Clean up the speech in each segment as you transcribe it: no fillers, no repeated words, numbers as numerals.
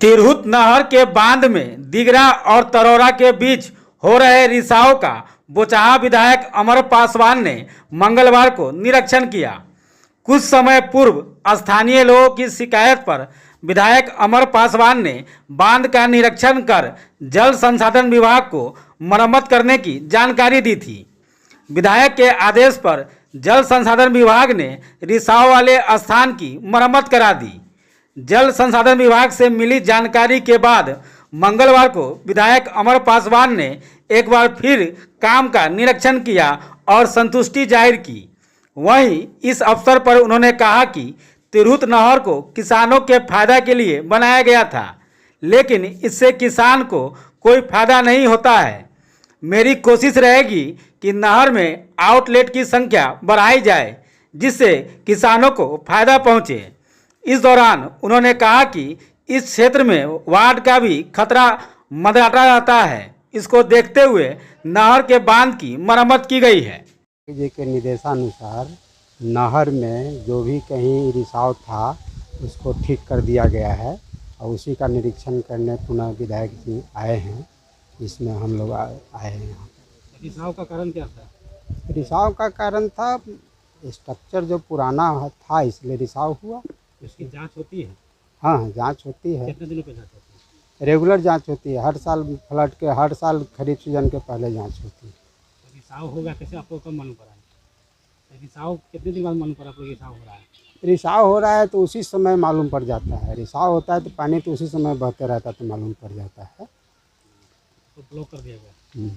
तिरहुत नहर के बांध में दिघरा और तरोरा के बीच हो रहे रिसाव का बोचहा विधायक अमर पासवान ने मंगलवार को निरीक्षण किया। कुछ समय पूर्व स्थानीय लोगों की शिकायत पर विधायक अमर पासवान ने बांध का निरीक्षण कर जल संसाधन विभाग को मरम्मत करने की जानकारी दी थी। विधायक के आदेश पर जल संसाधन विभाग ने रिसाव वाले स्थान की मरम्मत करा दी। जल संसाधन विभाग से मिली जानकारी के बाद मंगलवार को विधायक अमर पासवान ने एक बार फिर काम का निरीक्षण किया और संतुष्टि जाहिर की। वहीं इस अवसर पर उन्होंने कहा कि तिरहुत नहर को किसानों के फायदा के लिए बनाया गया था, लेकिन इससे किसान को कोई फायदा नहीं होता है। मेरी कोशिश रहेगी कि नहर में आउटलेट की संख्या बढ़ाई जाए, जिससे किसानों को फायदा पहुंचे। इस दौरान उन्होंने कहा कि इस क्षेत्र में बाढ़ का भी खतरा मंडराता रहता है। इसको देखते हुए नहर के बांध की मरम्मत की गई है। जी के निर्देशानुसार नहर में जो भी कहीं रिसाव था उसको ठीक कर दिया गया है और उसी का निरीक्षण करने पुनः विधायक जी आए हैं। इसमें हम लोग आए हैं यहाँ। रिसाव का कारण क्या था? रिसाव का कारण था स्ट्रक्चर जो पुराना था, इसलिए रिसाव हुआ। इसकी जांच होती है? हाँ, जांच होती है। कितने दिनों पे जांच होती है? रेगुलर जांच होती है। हर साल फ्लड के, हर साल खरीफ सीजन के पहले जांच होती है। तो रिसाव होगा कैसे आपको कब मालूम पड़ा है? रिसाव कितने दिन बाद मालूम पड़ा आपको रिसाव हो रहा है? रिसाव हो रहा है तो उसी समय मालूम पड़ जाता है। रिसाव होता है तो पानी तो उसी समय बहते रहता है तो मालूम पड़ जाता है। तो ब्लॉक कर दिया गया।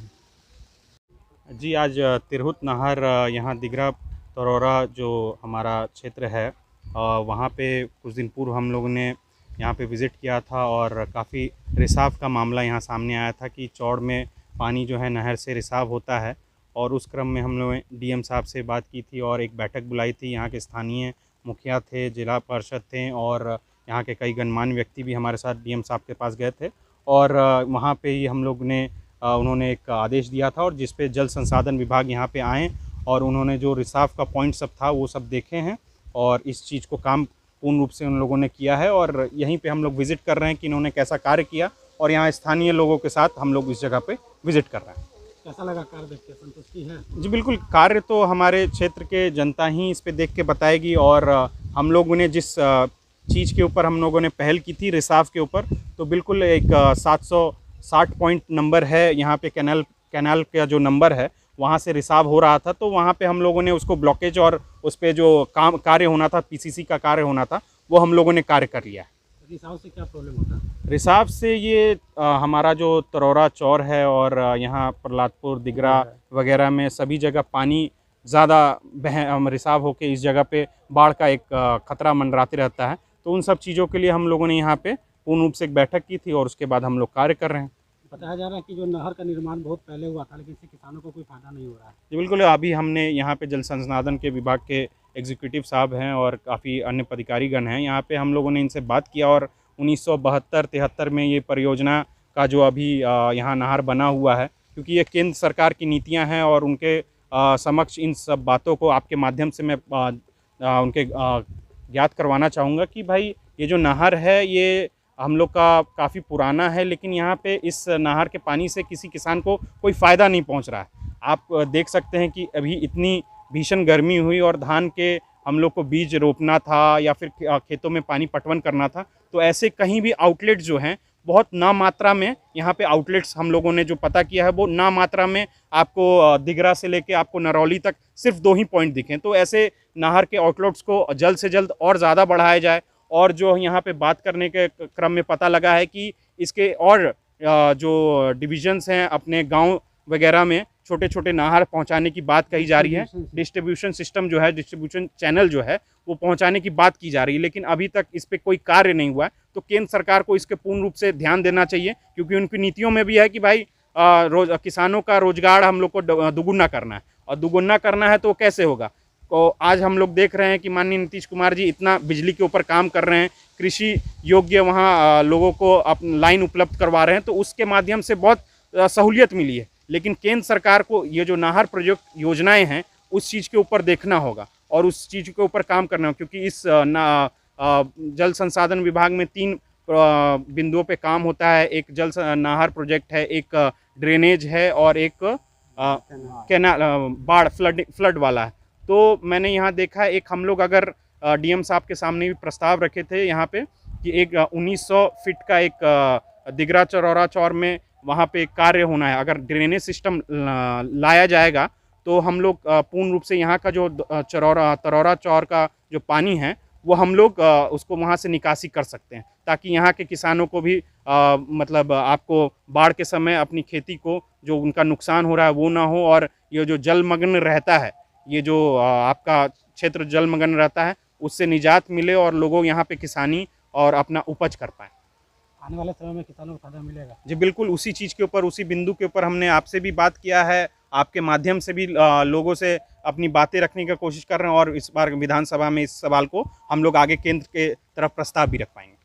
जी, आज तिरहुत नहर यहाँ दिघरा तरोरा जो हमारा क्षेत्र है, वहाँ पे कुछ दिन पूर्व हम लोगों ने यहाँ पे विज़िट किया था और काफ़ी रिसाव का मामला यहाँ सामने आया था कि चौड़ में पानी जो है नहर से रिसाव होता है। और उस क्रम में हम लोग डीएम साहब से बात की थी और एक बैठक बुलाई थी। यहाँ के स्थानीय मुखिया थे, जिला पार्षद थे और यहाँ के कई गणमान्य व्यक्ति भी हमारे साथ डीएम साहब के पास गए थे। और वहाँ पे ही हम लोग ने उन्होंने एक आदेश दिया था और जिस पे जल संसाधन विभाग यहाँ पे आए और उन्होंने जो रिसाव का पॉइंट सब था वो सब देखे हैं और इस चीज़ को काम पूर्ण रूप से उन लोगों ने किया है। और यहीं पे हम लोग विज़िट कर रहे हैं कि इन्होंने कैसा कार्य किया और यहाँ स्थानीय लोगों के साथ हम लोग इस जगह पे विज़िट कर रहे हैं। कैसा लगा कार्य देख के? संतुष्टि है? जी बिल्कुल, कार्य तो हमारे क्षेत्र के जनता ही इस पे देख के बताएगी। और हम लोगों ने जिस चीज़ के ऊपर हम लोगों ने पहल की थी रिसाव के ऊपर, तो बिल्कुल एक 760 पॉइंट नंबर है यहाँ पे, कैनाल का जो नंबर है वहाँ से रिसाव हो रहा था। तो वहाँ पे हम लोगों ने उसको ब्लॉकेज और उस पर जो कार्य होना था, पीसीसी का कार्य होना था, वो हम लोगों ने कार्य कर लिया है। रिसाव से क्या प्रॉब्लम होता है? रिसाव से ये हमारा जो तरोरा चौर है और यहाँ प्रहलादपुर, दिघरा वगैरह में सभी जगह पानी ज़्यादा रिसाव होके इस जगह पे बाढ़ का एक खतरा मंडराते रहता है। तो उन सब चीज़ों के लिए हम लोगों ने यहाँ पे पूर्ण रूप से एक बैठक की थी और उसके बाद हम लोग कार्य कर रहे हैं। बताया जा रहा है कि जो नहर का निर्माण बहुत पहले हुआ था लेकिन इससे किसानों को कोई फायदा नहीं हो रहा है। जी बिल्कुल, अभी हमने यहाँ पे जल संसाधन के विभाग के एग्जीक्यूटिव साहब हैं और काफ़ी अन्य अधिकारीगण हैं। यहाँ पे हम लोगों ने इनसे बात किया और 1972-73 में ये परियोजना का जो अभी यहाँ नहर बना हुआ है, क्योंकि ये केंद्र सरकार की नीतियाँ हैं और उनके समक्ष इन सब बातों को आपके माध्यम से मैं उनके ज्ञात करवाना चाहूँगा कि भाई ये जो नहर है ये हम लोग का काफ़ी पुराना है, लेकिन यहाँ पे इस नहर के पानी से किसी किसान को कोई फ़ायदा नहीं पहुँच रहा है। आप देख सकते हैं कि अभी इतनी भीषण गर्मी हुई और धान के हम लोग को बीज रोपना था या फिर खेतों में पानी पटवन करना था, तो ऐसे कहीं भी आउटलेट्स जो हैं बहुत ना मात्रा में यहाँ पे आउटलेट्स हम लोगों ने जो पता किया है वो ना मात्रा में आपको दिघरा से लेके आपको नरौली तक सिर्फ 2 ही पॉइंट दिखें। तो ऐसे नहर के आउटलेट्स को जल्द से जल्द और ज़्यादा बढ़ाया जाए। और जो यहाँ पे बात करने के क्रम में पता लगा है कि इसके और जो डिविजन्स हैं अपने गांव वगैरह में छोटे छोटे नहर पहुंचाने की बात कही जा रही है। डिस्ट्रीब्यूशन सिस्टम जो है, डिस्ट्रीब्यूशन चैनल जो है वो पहुंचाने की बात की जा रही है, लेकिन अभी तक इस पर कोई कार्य नहीं हुआ है। तो केंद्र सरकार को इसके पूर्ण रूप से ध्यान देना चाहिए, क्योंकि उनकी नीतियों में भी है कि भाई किसानों का रोजगार हम लोग को दुगुना करना है और दुगुना करना है तो कैसे होगा। तो आज हम लोग देख रहे हैं कि माननीय नीतीश कुमार जी इतना बिजली के ऊपर काम कर रहे हैं, कृषि योग्य वहाँ लोगों को लाइन उपलब्ध करवा रहे हैं, तो उसके माध्यम से बहुत सहूलियत मिली है। लेकिन केंद्र सरकार को ये जो नहर प्रोजेक्ट योजनाएं हैं उस चीज़ के ऊपर देखना होगा और उस चीज़ के ऊपर काम करना होगा, क्योंकि इस जल संसाधन विभाग में 3 बिंदुओं पे काम होता है। एक नाहर प्रोजेक्ट है, एक ड्रेनेज है और एक कैनाल बाढ़ फ्लड वाला है। तो मैंने यहाँ देखा एक हम लोग अगर डीएम साहब के सामने भी प्रस्ताव रखे थे यहाँ पे कि एक 1900 फीट का एक दिगरा चरौरा चौर में वहाँ पे कार्य होना है। अगर ड्रेनेज सिस्टम लाया जाएगा तो हम लोग पूर्ण रूप से यहाँ का जो तरौरा चौर का जो पानी है वो हम लोग उसको वहाँ से निकासी कर सकते हैं, ताकि यहाँ के किसानों को भी मतलब आपको बाढ़ के समय अपनी खेती को जो उनका नुकसान हो रहा है वो ना हो, और ये जो जलमग्न रहता है, ये जो आपका क्षेत्र जलमग्न रहता है उससे निजात मिले और लोगों यहाँ पे किसानी और अपना उपज कर पाए। आने वाले समय में किसानों को फायदा मिलेगा? जी बिल्कुल, उसी चीज़ के ऊपर, उसी बिंदु के ऊपर हमने आपसे भी बात किया है, आपके माध्यम से भी लोगों से अपनी बातें रखने की कोशिश कर रहे हैं और इस बार विधानसभा में इस सवाल को हम लोग आगे केंद्र के तरफ प्रस्ताव भी रख पाएंगे।